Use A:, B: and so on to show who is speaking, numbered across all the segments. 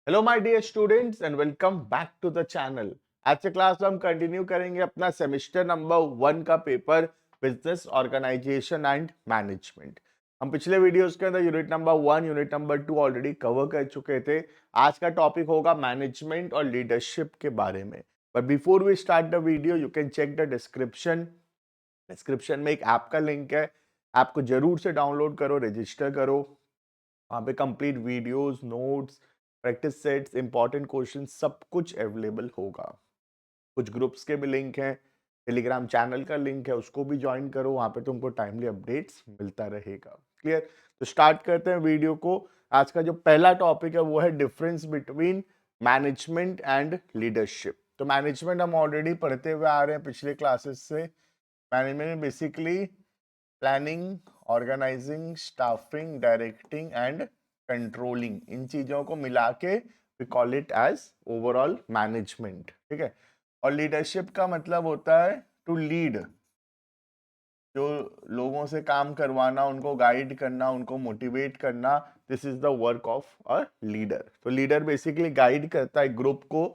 A: Hello my dear students and welcome back to the channel. आज के class में हम कंटिन्यू करेंगे अपना सेमेस्टर नंबर 1 का paper business organisation and management. हम पिछले वीडियोस के अंदर unit number 1 unit number 2 already cover कर चुके थे। आज का टॉपिक होगा मैनेजमेंट और लीडरशिप के बारे में। But before we start the video you can check the description में एक ऐप का लिंक है। ऐप को जरूर से डाउनलोड करो, रजिस्टर करो। वहाँ पे complete videos, notes, practice sets, important question सब कुछ अवेलेबल होगा। कुछ ग्रुप्स के भी लिंक हैं, टेलीग्राम चैनल का लिंक है, उसको भी ज्वाइन करो। वहाँ पे तुमको टाइमली अपडेट्स मिलता रहेगा। क्लियर? तो स्टार्ट करते हैं वीडियो को। आज का जो पहला टॉपिक है वो है difference between management and leadership. तो मैनेजमेंट हम ऑलरेडी पढ़ते हुए आ रहे हैं पिछले क्लासेस से। Management basically planning, organising, staffing, directing and controlling, इन चीजों को मिला के we call it as overall management. ठीक है। और लीडरशिप का मतलब होता है टू लीड, जो लोगों से काम करवाना, उनको गाइड करना, उनको मोटिवेट करना। This is the work of a leader. तो लीडर बेसिकली गाइड करता है ग्रुप को।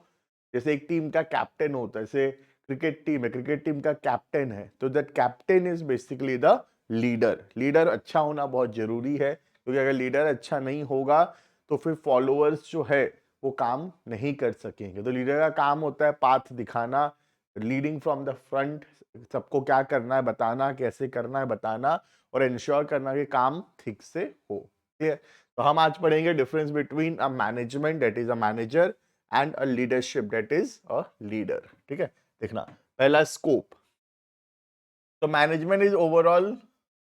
A: जैसे एक टीम का कैप्टन होता है, जैसे क्रिकेट टीम है, क्रिकेट टीम का कैप्टन है, तो that captain is basically the leader. Leader अच्छा होना बहुत जरूरी है, क्योंकि अगर लीडर अच्छा नहीं होगा तो फिर फॉलोअर्स जो है वो काम नहीं कर सकेंगे। तो लीडर का काम होता है पाथ दिखाना, लीडिंग फ्रॉम द फ्रंट, सबको क्या करना है बताना, कैसे करना है बताना, और इंश्योर करना कि काम ठीक से हो। ठीक है। तो हम आज पढ़ेंगे difference between a management that is a manager and a leadership that is a leader. ठीक है। देखना, पहला स्कोप। तो management is overall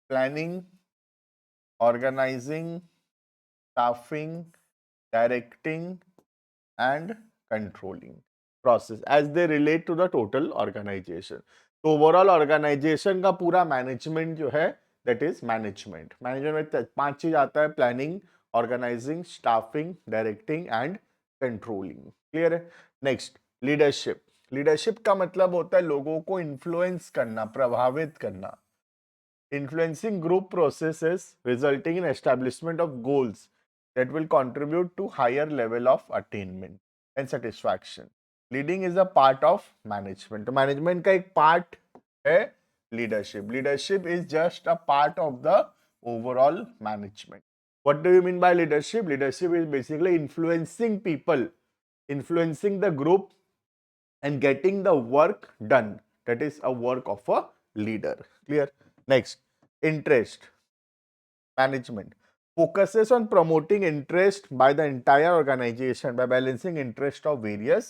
A: planning, organising, staffing, directing and controlling process as they relate to the total organization। तो overall organisation का पूरा management जो है दैट इज मैनेजमेंट। मैनेजमेंट में पांच चीज आता है: planning, organising, staffing, directing and controlling. Clear है? Next, leadership. लीडरशिप का मतलब होता है लोगों को इन्फ्लुएंस करना, प्रभावित करना। Influencing group processes resulting in establishment of goals that will contribute to higher level of attainment and satisfaction। Leading is a part of management। तो management का एक part है leadership। Leadership is just a part of the overall management। What do you mean by leadership? Leadership is basically influencing people, influencing the group and getting the work done. That is a work of a leader। Clear? Next, interest management focuses on promoting interest by the entire organization by balancing interest of various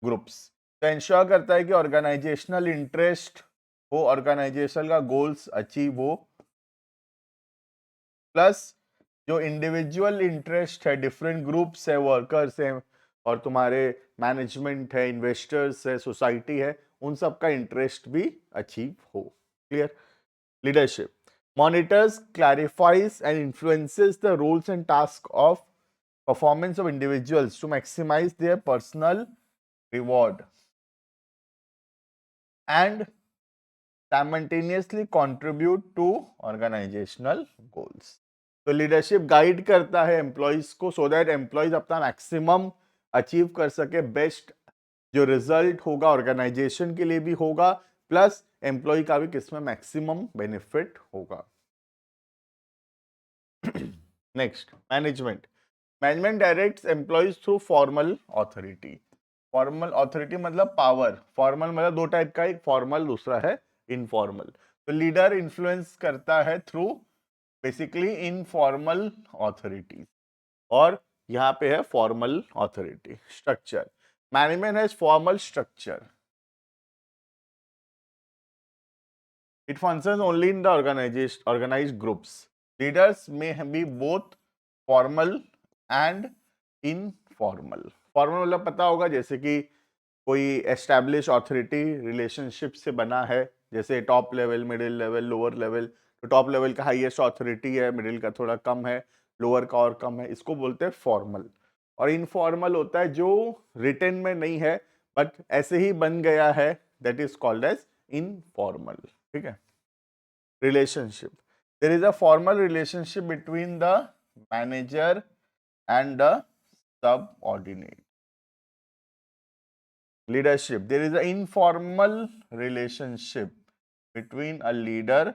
A: groups। तो ensure करता है कि organisational interest हो, organisation का goals achieve हो, plus जो individual interest है, different groups है, वर्कर्स हैं, और तुम्हारे मैनेजमेंट है, इन्वेस्टर्स है, सोसाइटी है, उन सब का इंटरेस्ट भी अचीव हो। Clear? Leadership monitors, clarifies and influences the roles and tasks of performance of individuals to maximize their personal reward and simultaneously contribute to organizational goals। तो लीडरशिप गाइड करता है एम्प्लॉयज को सो दैट एम्प्लॉयज अपना maximum achieve कर सके, best जो result होगा organisation के लिए भी होगा, प्लस एम्प्लॉय का भी किसमें मैक्सिमम बेनिफिट होगा। Next, management. Management directs employees through formal authority. Formal authority मतलब पावर, फॉर्मल मतलब दो टाइप का, एक फॉर्मल, दूसरा है इनफॉर्मल। तो लीडर इन्फ्लुएंस करता है थ्रू बेसिकली इनफॉर्मल अथॉरिटीज, और यहाँ पे है formal authority. Structure, management has formal structure, it functions only in the organized groups। Leaders may be both formal and informal। Formal मतलब पता होगा, जैसे कि कोई एस्टैब्लिश अथॉरिटी रिलेशनशिप से बना है, जैसे top level, middle level, lower level. तो टॉप लेवल का हाईएस्ट अथॉरिटी है, मिडिल का थोड़ा कम है, लोअर का और कम है, इसको बोलते हैं फॉर्मल। और इनफॉर्मल होता है जो रिटन में नहीं है बट ऐसे ही बन गया है, that is called as informal. ठीक है। Relationship, there is a formal relationship between the manager and the subordinate. Leadership, there is an informal relationship between a leader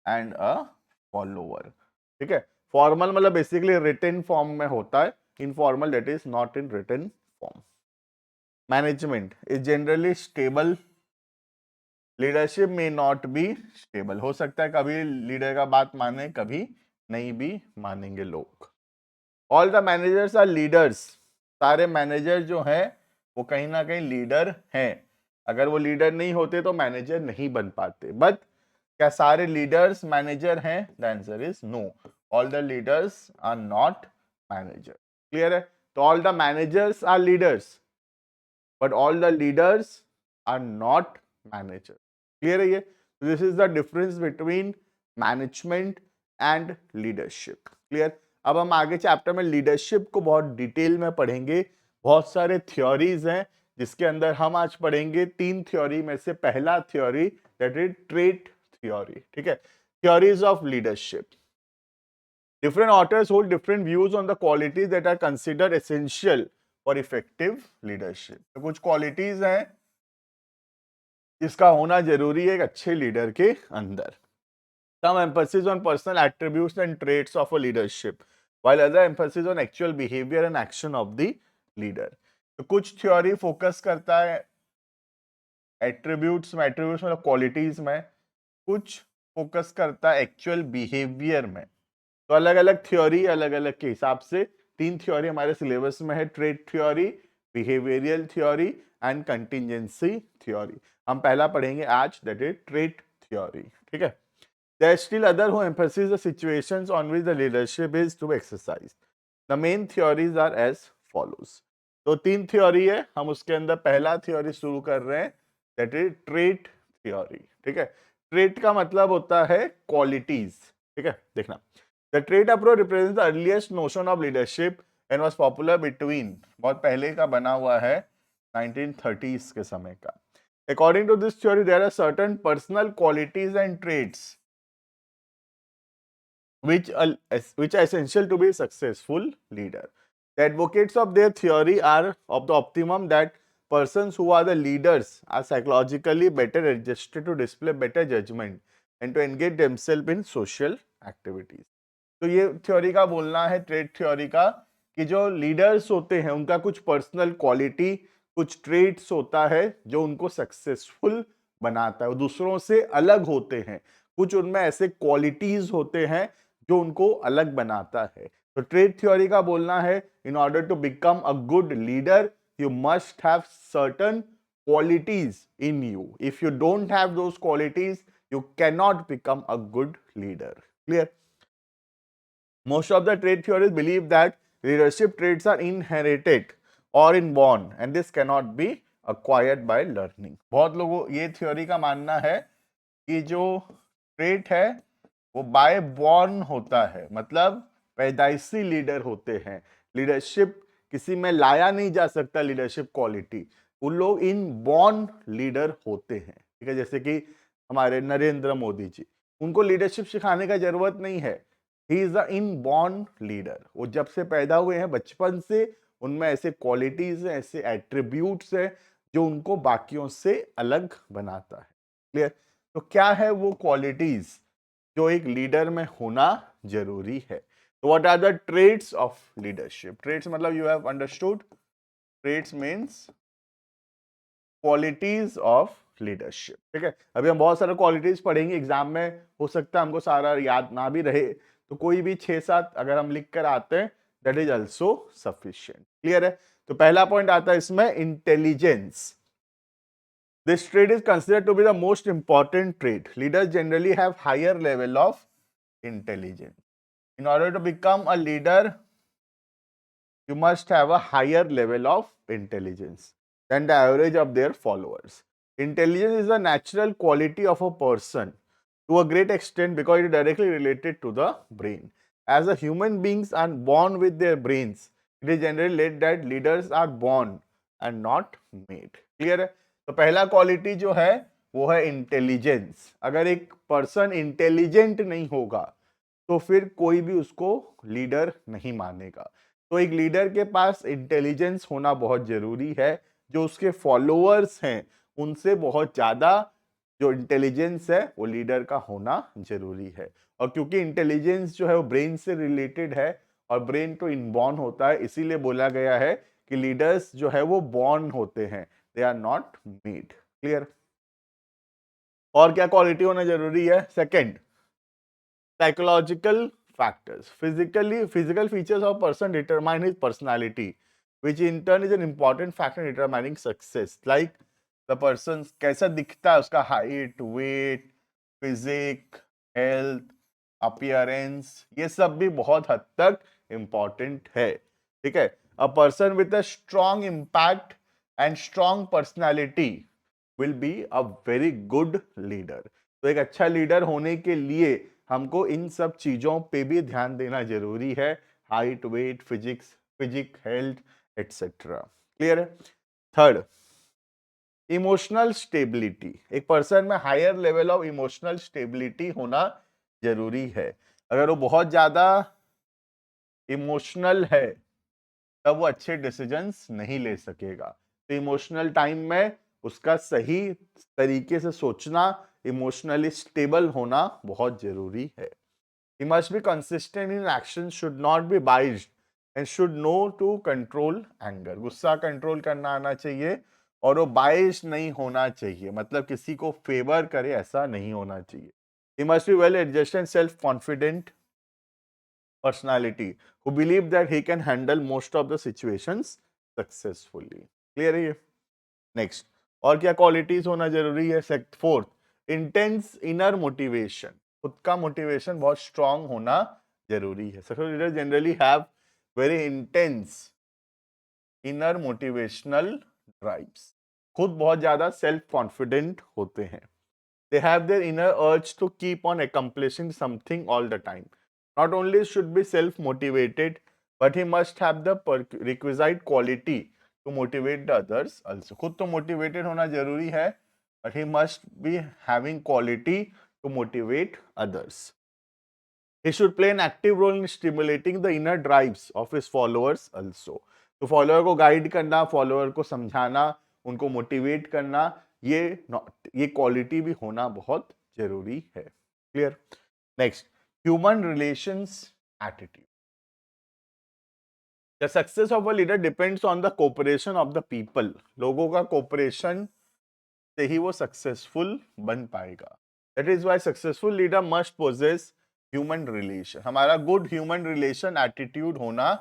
A: and a follower. ठीक है, फॉर्मल मतलब basically written form में होता है, informal that is not in written form. Management is generally stable. Leadership में not be stable. हो सकता है कभी लीडर का बात माने, कभी नहीं भी मानेंगे लोग. All the managers are leaders. सारे मैनेजर जो हैं वो कहीं ना कहीं लीडर हैं. अगर वो लीडर नहीं होते तो मैनेजर नहीं बन पाते. बट क्या सारे लीडर्स मैनेजर हैं? The answer is no. All the leaders are not manager. Clear है? तो all the managers are leaders but all the leaders are not manager. Clear है ये? This is the difference between management and leadership. Clear? अब हम आगे chapter में leadership को बहुत डिटेल में पढ़ेंगे. बहुत सारे थ्योरीज हैं जिसके अंदर हम आज पढ़ेंगे 3 थ्योरी में से पहला theory that is trait theory. ठीक है, theories of leadership. Different authors hold different views on the qualities that are considered essential for effective leadership. तो कुछ qualities हैं जिसका होना जरूरी है एक अच्छे लीडर के अंदर. Some emphasis on personal attributes and traits of a leadership, while other emphasis on actual behavior and action of the leader. तो कुछ थ्योरी फोकस करता है एट्रीब्यूट्स मतलब क्वालिटीज में, कुछ फोकस करता है एक्चुअल बिहेवियर में. तो अलग अलग थ्योरी अलग अलग के हिसाब से 3 थ्योरी हमारे सिलेबस में है. Trait theory, behavioural theory and contingency theory. हम पहला पढ़ेंगे आज, दैट इज ट्रेट थ्योरी. ठीक है. There are still other who emphasize the situations on which the leadership is to be exercised. The main theories are as follows. तो 3 theory है, हम उसके अंदर पहला थ्योरी शुरू कर रहे हैं, दैट इज ट्रेट थ्योरी. ठीक है. ट्रेट का मतलब होता है क्वालिटीज. ठीक है, देखना. The trait approach represents the earliest notion of leadership and was popular between, बहुत पहले का बना हुआ है, 1930s के समय का. According to this theory, there are certain personal qualities and traits which are essential to be a successful leader. The advocates of their theory are of the optimum that persons who are the leaders are psychologically better adjusted to display better judgment and to engage themselves in social activities. तो ये theory का बोलना है, trait theory का, कि जो leaders होते हैं उनका कुछ पर्सनल क्वालिटी, कुछ ट्रेट्स होता है जो उनको सक्सेसफुल बनाता है, वो दूसरों से अलग होते हैं. कुछ उनमें ऐसे क्वालिटीज होते हैं जो उनको अलग बनाता है. तो ट्रेट थ्योरी का बोलना है, in order to become a good leader you must have certain qualities in you. If you don't have those qualities, you cannot become a good leader. Clear? Most of the trait theorists believe that leadership traits are inherited or inborn and this cannot be acquired by learning. बहुत लोगों ये theory का मानना है कि जो trait है वो बाय बॉर्न होता है, मतलब पैदाइशी लीडर होते हैं. लीडरशिप किसी में लाया नहीं जा सकता. लीडरशिप क्वालिटी उन लोग इन बॉर्न लीडर होते हैं. ठीक है, जैसे कि हमारे नरेंद्र मोदी जी, उनको लीडरशिप सिखाने का जरूरत नहीं है. He is a inborn leader. वो जब से पैदा हुए हैं बचपन से उनमें ऐसे क्वालिटीज हैं, ऐसे एट्रीब्यूट्स हैं जो उनको बाकियों से अलग बनाता है. क्लियर? तो क्या है वो क्वालिटीज जो एक लीडर में होना जरूरी है? तो what are the traits of leadership? Traits मतलब you have understood. Traits means qualities of leadership. ठीक है, अभी हम बहुत सारे क्वालिटीज पढ़ेंगे. एग्जाम में हो सकता है हमको सारा याद ना भी रहे, तो कोई भी 6-7 अगर हम लिख कर आते हैं that is also sufficient. Clear है? तो पहला पॉइंट आता है इसमें intelligence. This trait is considered to be the most important trait. Leaders generally have higher level of intelligence. In order to become a leader, you must have a higher level of intelligence than the average of their followers. Intelligence is a natural quality of a person to a great extent because it is directly related to the brain. As the human beings are born with their brains, it is generally said that leaders are born and not made. Clear है? तो पहला quality जो है वो है intelligence. अगर एक person intelligent नहीं होगा तो फिर कोई भी उसको लीडर नहीं मानेगा. तो एक लीडर के पास इंटेलिजेंस होना बहुत जरूरी है, जो उसके फॉलोअर्स हैं उनसे बहुत ज्यादा जो इंटेलिजेंस है वो लीडर का होना जरूरी है। और क्योंकि इंटेलिजेंस जो है वो ब्रेन से रिलेटेड है और ब्रेन तो इनबॉर्न होता है, इसीलिए बोला गया है कि लीडर्स जो है वो बॉर्न होते हैं, they are not made. Clear? और क्या क्वालिटी होना जरूरी है? Second, psychological factors. Physical features of person determine his personality, which in turn is an important factor in determining success. Like the person कैसा दिखता है, उसका height, weight, physique, health, appearance, ये सब भी बहुत हद तक important है। ठीक है? A person with a strong impact and strong personality will be a very good leader. तो एक अच्छा लीडर होने के लिए हमको इन सब चीजों पे भी ध्यान देना जरूरी है, height, weight, physique, health etcetera. Clear है? Third, emotional stability. एक पर्सन में higher level of emotional stability होना जरूरी है। अगर वो बहुत ज्यादा इमोशनल है तब वो अच्छे डिसीजंस नहीं ले सकेगा। तो इमोशनल टाइम में उसका सही तरीके से सोचना, इमोशनली स्टेबल होना बहुत जरूरी है। He must be consistent in action, should not be biased and should know to control anger. गुस्सा कंट्रोल करना आना चाहिए और वो बाइस्ड नहीं होना चाहिए, मतलब किसी को फेवर करे ऐसा नहीं होना चाहिए। He must be well adjusted and self-confident personality who believe that he can handle most of the situations successfully. Clear है ये? Next, और क्या क्वालिटीज होना जरूरी है? Fourth, intense inner motivation. खुद का मोटिवेशन बहुत स्ट्रांग होना जरूरी है। Successful leader generally have very intense inner motivational drives. खुद बहुत ज्यादा सेल्फ कॉन्फिडेंट होते हैं। They have their inner urge to keep on accomplishing something all the time. Not only should be self-motivated, but he must have the requisite quality to motivate the others also. खुद तो motivated होना जरूरी है, but he must be having quality to motivate others. He should play an active role in stimulating the inner drives of his followers also. तो follower को guide करना, follower को समझाना, उनको मोटिवेट करना, ये क्वालिटी भी होना बहुत जरूरी है। Clear? Next, human relations attitude. The success of a leader depends on the cooperation of the people. लोगों का कोऑपरेशन से ही वो सक्सेसफुल बन पाएगा। That is why successful leader must possess human relation. हमारा गुड ह्यूमन रिलेशन एटीट्यूड होना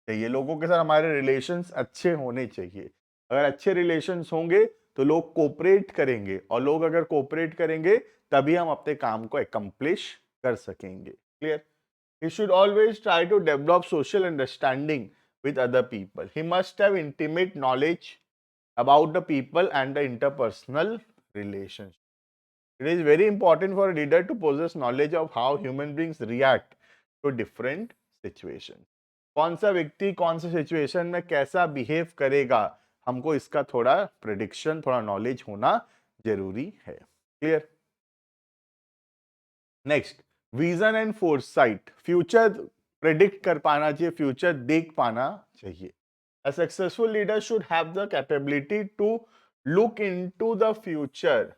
A: चाहिए। लोगों के साथ हमारे रिलेशंस अच्छे होने चाहिए। अगर अच्छे रिलेशंस होंगे तो लोग कोऑपरेट करेंगे, और लोग अगर कोऑपरेट करेंगे तभी हम अपने काम को एकम्प्लिश कर सकेंगे। Clear? He should always try to develop social understanding with other people. He must have intimate knowledge about the people and the interpersonal relationship. It is very important for a leader to possess knowledge of how human beings react to different situations. कौन सा व्यक्ति कौन से situation में कैसा behave करेगा, हमको इसका थोड़ा प्रेडिक्शन, थोड़ा नॉलेज होना जरूरी है। Clear? Next, vision and foresight. Future predict कर पाना चाहिए, फ्यूचर देख पाना चाहिए। A successful leader should have the capability to look into the future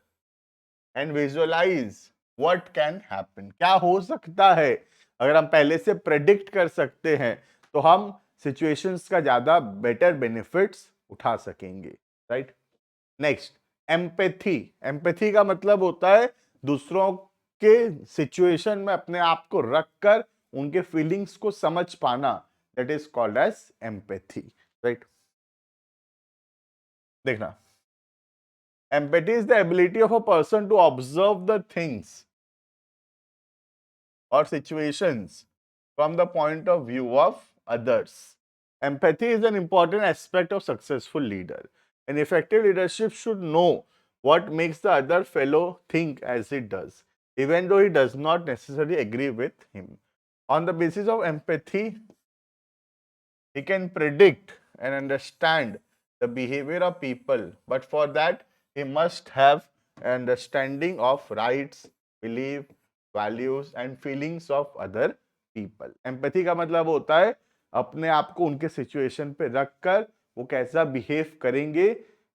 A: and visualize what can happen. क्या हो सकता है? अगर हम पहले से प्रेडिक्ट कर सकते हैं तो हम सिचुएशंस का ज्यादा बेटर बेनिफिट्स उठा सकेंगे। राइट? Next, empathy. एम्पैथी का मतलब होता है दूसरों के सिचुएशन में अपने आप को रखकर उनके फीलिंग्स को समझ पाना। That is called as empathy. Right? देखना, empathy is the ability of a person to observe the things or situations from the point of view of others. Empathy is an important aspect of successful leader. An effective leadership should know what makes the other fellow think as it does, even though he does not necessarily agree with him. On the basis of empathy, he can predict and understand the behavior of people, but for that he must have understanding of rights, belief, values and feelings of other people. Empathy का मतलब होता है अपने आप को उनके situation पे रखकर वो कैसा बिहेव करेंगे,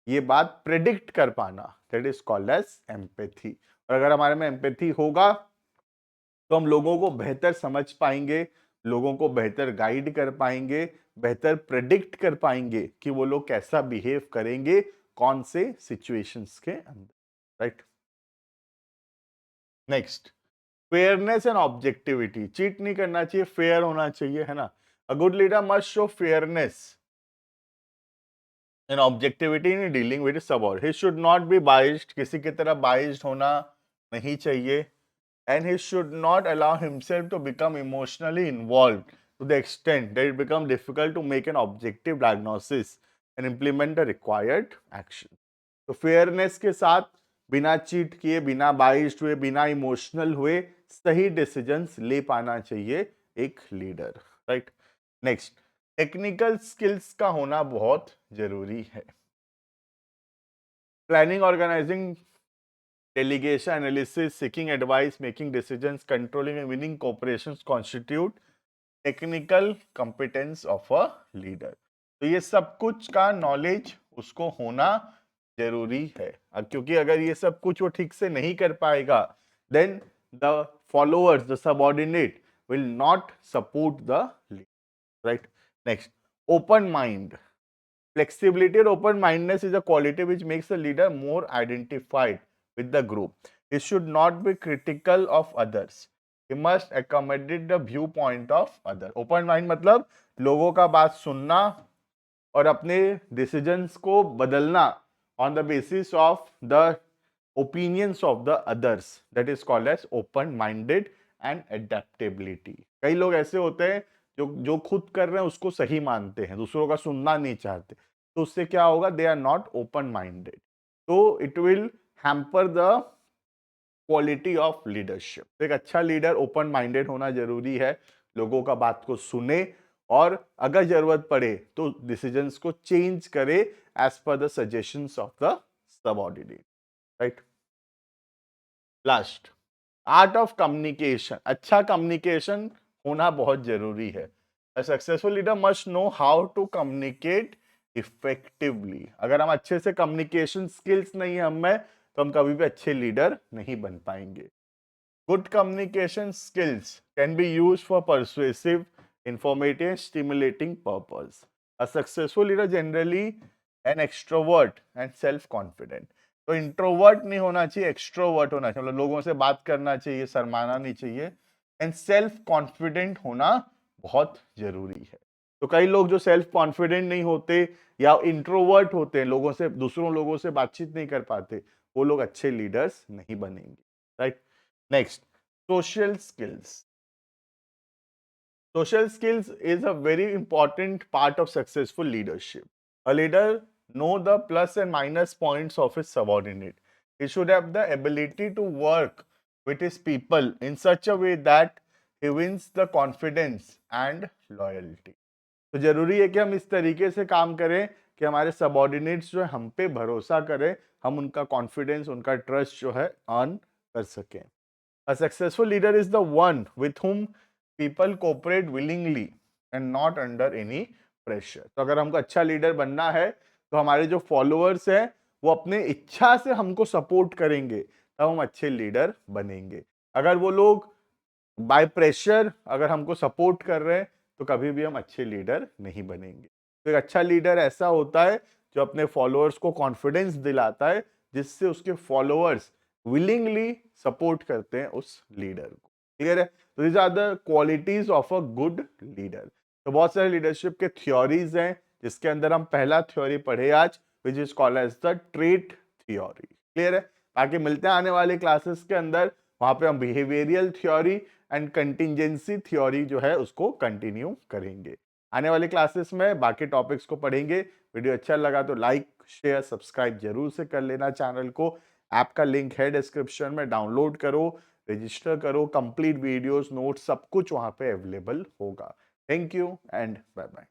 A: ये बात प्रेडिक्ट कर पाना, that is called as empathy. और अगर हमारे में एम्पैथी होगा तो हम लोगों को बेहतर समझ पाएंगे, लोगों को बेहतर गाइड कर पाएंगे, बेहतर प्रेडिक्ट कर पाएंगे कि वो लोग कैसा बिहेव करेंगे कौन से सिचुएशंस के अंदर, right. Next, fairness and objectivity. Cheat नहीं करना चाहिए, फेयर होना चाहिए, है ना। अ good leader must show fairness and objectivity in dealing with subordinate. He should not be biased, किसी की तरह बाइस्ड होना नहीं चाहिए। And he should not allow himself to become emotionally involved to the extent that it becomes difficult to make an objective diagnosis and implement the required action. तो fairness के साथ, बिना चीट किए, बिना बाइस्ड हुए, बिना इमोशनल हुए सही डिसीजंस ले पाना चाहिए एक leader, right. Next, technical skills का होना बहुत जरूरी है। Planning, organising, delegation, analysis, seeking advice, making decisions, controlling and winning corporations constitute technical competence of a leader. तो ये सब कुछ का नॉलेज उसको होना जरूरी है, क्योंकि अगर ये सब कुछ वो ठीक से नहीं कर पाएगा then the followers, the subordinate will not support the leader, right. Next, open mind. Flexibility and open-mindedness is a quality which makes a leader more identified with the group. He should not be critical of others. He must accommodate the viewpoint of others. Open mind मतलब लोगों का बात सुनना और अपने decisions को बदलना on the basis of the opinions of the others. That is called as open-minded and adaptability. कई लोग ऐसे होते हैं जो खुद कर रहे हैं उसको सही मानते हैं, दूसरों का सुनना नहीं चाहते, तो उससे क्या होगा, they are not open minded, तो it will hamper the quality of leadership. एक अच्छा लीडर ओपन माइंडेड होना जरूरी है, लोगों का बात को सुने और अगर जरूरत पड़े तो डिसीजंस को चेंज करे as per the suggestions of the subordinate, right. Last, art of communication. अच्छा कम्युनिकेशन होना बहुत जरूरी है। A successful leader must know how to communicate effectively. अगर हम अच्छे से कम्युनिकेशन स्किल्स नहीं है हमें तो हम कभी भी अच्छे लीडर नहीं बन पाएंगे। Good communication skills can be used for persuasive, informative, stimulating purpose. A successful leader generally an extrovert and self-confident. तो इंट्रोवर्ट नहीं होना चाहिए, एक्सट्रोवर्ट होना चाहिए, मतलब लोगों से बात करना चाहिए, शर्माना नहीं चाहिए, एंड सेल्फ कॉन्फिडेंट होना बहुत जरूरी है। तो कई लोग जो सेल्फ कॉन्फिडेंट नहीं होते या इंट्रोवर्ट होते हैं, लोगों से, दूसरों लोगों से बातचीत नहीं कर पाते, वो लोग अच्छे लीडर्स नहीं बनेंगे, right. Next, social skills. Social skills is a very important part of successful leadership. A leader know the plus and minus points of his subordinate. He should have the ability to work with his people in such a way that he wins the confidence and loyalty. तो जरूरी है कि हम इस तरीके से काम करें कि हमारे सबऑर्डिनेट्स जो है हम पे भरोसा करें, हम उनका कॉन्फिडेंस, उनका ट्रस्ट जो है अर्न कर सकें। A successful leader is the one with whom people cooperate willingly and not under any pressure. तो अगर हमको अच्छा लीडर बनना है तो हमारे जो फॉलोअर्स हैं वो अपने इच्छा से हमको सपोर्ट करेंगे, तब हम अच्छे लीडर बनेंगे। अगर वो लोग बाय प्रेशर अगर हमको सपोर्ट कर रहे हैं तो कभी भी हम अच्छे लीडर नहीं बनेंगे। तो एक अच्छा लीडर ऐसा होता है जो अपने फॉलोअर्स को कॉन्फिडेंस दिलाता है, जिससे उसके फॉलोअर्स विलिंगली सपोर्ट करते हैं उस लीडर को। क्लियर है? तो these are the qualities of a good leader. तो बहुत सारे लीडरशिप के थ्योरीज हैं जिसके अंदर हम पहला थ्योरी पढ़े आज, which is called as the trait theory. Clear है? बाकी मिलते हैं आने वाले क्लासेस के अंदर, वहां पे हम behavioural theory and contingency theory जो है उसको कंटिन्यू करेंगे। आने वाले क्लासेस में बाकी टॉपिक्स को पढ़ेंगे। वीडियो अच्छा लगा तो लाइक शेयर सब्सक्राइब जरूर से कर लेना चैनल को। ऐप का लिंक है डिस्क्रिप्शन में, डाउनलोड करो, रजिस्टर करो, कंप्लीट वीडियोस, नोट्स सब कुछ वहां पे अवेलेबल होगा। Thank you and bye bye.